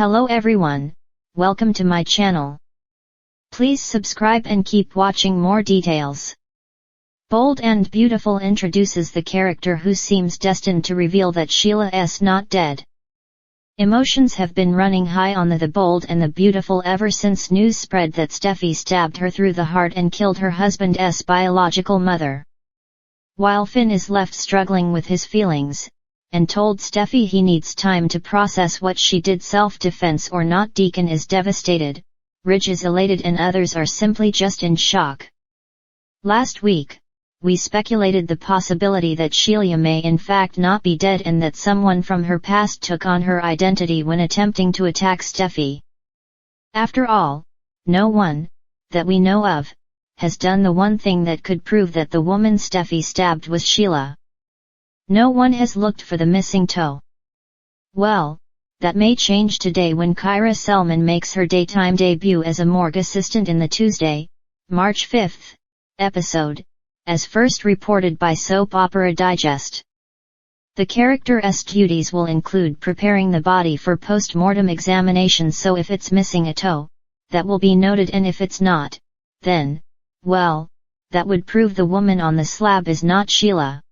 Hello everyone, welcome to my channel. Please subscribe and keep watching more details. Bold and Beautiful introduces the character who seems destined to reveal that Sheila is not dead. Emotions have been running high on the Bold and the Beautiful ever since news spread that Steffi stabbed her through the heart and killed her husband's biological mother. While Finn is left struggling with his feelings, and told Steffi he needs time to process what she did, self-defense or not, Deacon is devastated, Ridge is elated, and others are simply just in shock. Last week, we speculated the possibility that Sheila may in fact not be dead and that someone from her past took on her identity when attempting to attack Steffi. After all, no one, that we know of, has done the one thing that could prove that the woman Steffi stabbed was Sheila. No one has looked for the missing toe. Well, that may change today when Kyra Selman makes her daytime debut as a morgue assistant in the Tuesday, March 5th, episode, as first reported by Soap Opera Digest. The character's duties will include preparing the body for post-mortem examination, so if it's missing a toe, that will be noted, and if it's not, then, well, that would prove the woman on the slab is not Sheila.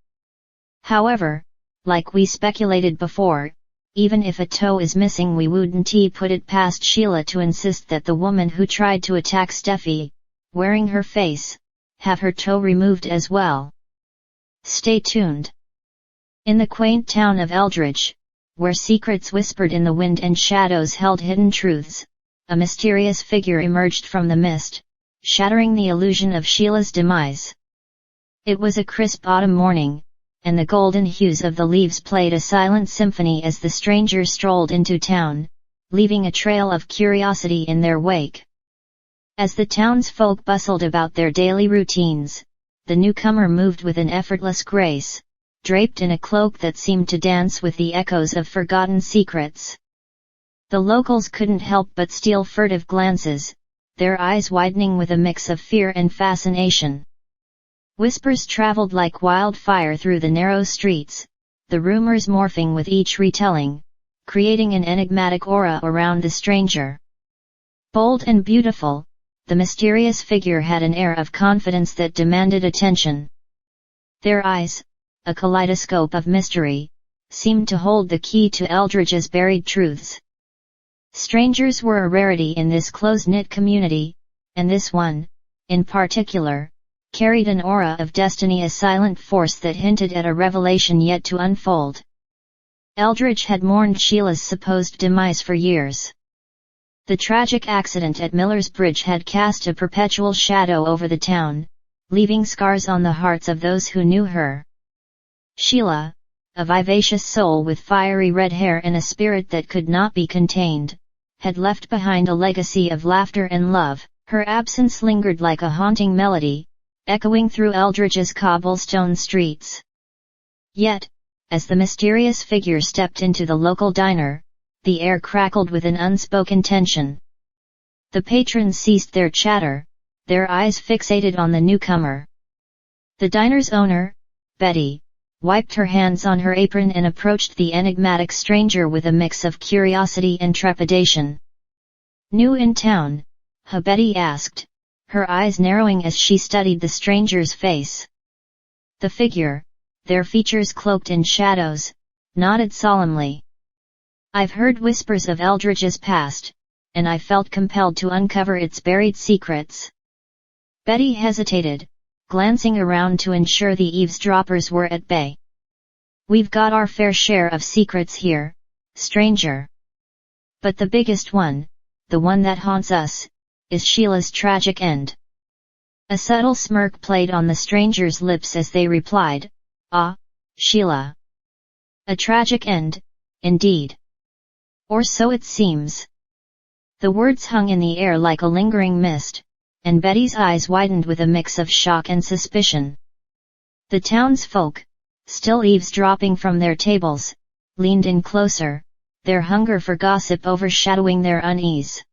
However, like we speculated before, even if a toe is missing, we wouldn't put it past Sheila to insist that the woman who tried to attack Steffi, wearing her face, have her toe removed as well. Stay tuned. In the quaint town of Eldridge, where secrets whispered in the wind and shadows held hidden truths, a mysterious figure emerged from the mist, shattering the illusion of Sheila's demise. It was a crisp autumn morning, and the golden hues of the leaves played a silent symphony as the stranger strolled into town, leaving a trail of curiosity in their wake. As the townsfolk bustled about their daily routines, the newcomer moved with an effortless grace, draped in a cloak that seemed to dance with the echoes of forgotten secrets. The locals couldn't help but steal furtive glances, their eyes widening with a mix of fear and fascination. Whispers traveled like wildfire through the narrow streets, the rumors morphing with each retelling, creating an enigmatic aura around the stranger. Bold and beautiful, the mysterious figure had an air of confidence that demanded attention. Their eyes, a kaleidoscope of mystery, seemed to hold the key to Eldridge's buried truths. Strangers were a rarity in this close-knit community, and this one, in particular, carried an aura of destiny, a silent force that hinted at a revelation yet to unfold. Eldridge had mourned Sheila's supposed demise for years. The tragic accident at Miller's Bridge had cast a perpetual shadow over the town, leaving scars on the hearts of those who knew her. Sheila, a vivacious soul with fiery red hair and a spirit that could not be contained, had left behind a legacy of laughter and love. Her absence lingered like a haunting melody, echoing through Eldridge's cobblestone streets. Yet, as the mysterious figure stepped into the local diner, the air crackled with an unspoken tension. The patrons ceased their chatter, their eyes fixated on the newcomer. The diner's owner, Betty, wiped her hands on her apron and approached the enigmatic stranger with a mix of curiosity and trepidation. "New in town?" Betty asked, her eyes narrowing as she studied the stranger's face. The figure, their features cloaked in shadows, nodded solemnly. "I've heard whispers of Eldridge's past, and I felt compelled to uncover its buried secrets." Betty hesitated, glancing around to ensure the eavesdroppers were at bay. "We've got our fair share of secrets here, stranger. But the biggest one, the one that haunts us, is Sheila's tragic end." A subtle smirk played on the stranger's lips as they replied, "Ah, Sheila. A tragic end, indeed. Or so it seems." The words hung in the air like a lingering mist, and Betty's eyes widened with a mix of shock and suspicion. The townsfolk, still eavesdropping from their tables, leaned in closer, their hunger for gossip overshadowing their unease.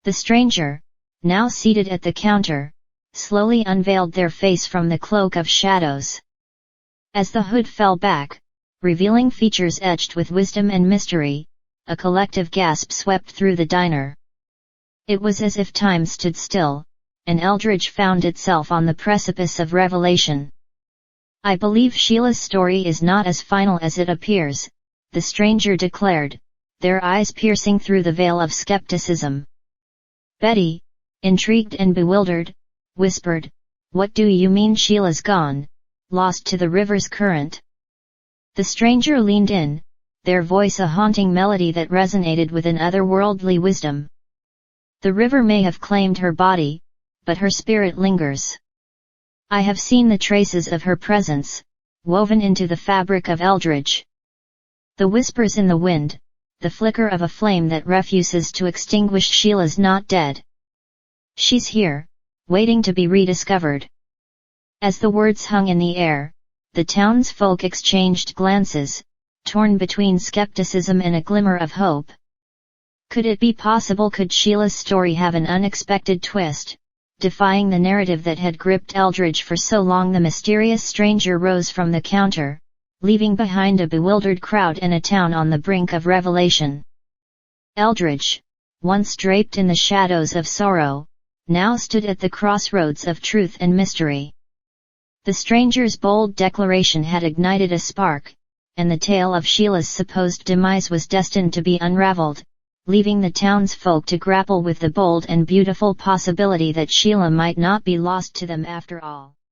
The stranger, now seated at the counter, slowly unveiled their face from the cloak of shadows. As the hood fell back, revealing features etched with wisdom and mystery, a collective gasp swept through the diner. It was as if time stood still, and Eldridge found itself on the precipice of revelation. "I believe Sheila's story is not as final as it appears," the stranger declared, their eyes piercing through the veil of skepticism. Betty, intrigued and bewildered, whispered, "What do you mean Sheila's gone, lost to the river's current?" The stranger leaned in, their voice a haunting melody that resonated with an otherworldly wisdom. "The river may have claimed her body, but her spirit lingers. I have seen the traces of her presence, woven into the fabric of Eldridge. The whispers in the wind, the flicker of a flame that refuses to extinguish. Sheila's not dead. She's here, waiting to be rediscovered." As the words hung in the air, the townsfolk exchanged glances, torn between skepticism and a glimmer of hope. Could it be possible? Could Sheila's story have an unexpected twist, defying the narrative that had gripped Eldridge for so long? The mysterious stranger rose from the counter, leaving behind a bewildered crowd and a town on the brink of revelation. Eldridge, once draped in the shadows of sorrow, now stood at the crossroads of truth and mystery. The stranger's bold declaration had ignited a spark, and the tale of Sheila's supposed demise was destined to be unraveled, leaving the townsfolk to grapple with the bold and beautiful possibility that Sheila might not be lost to them after all.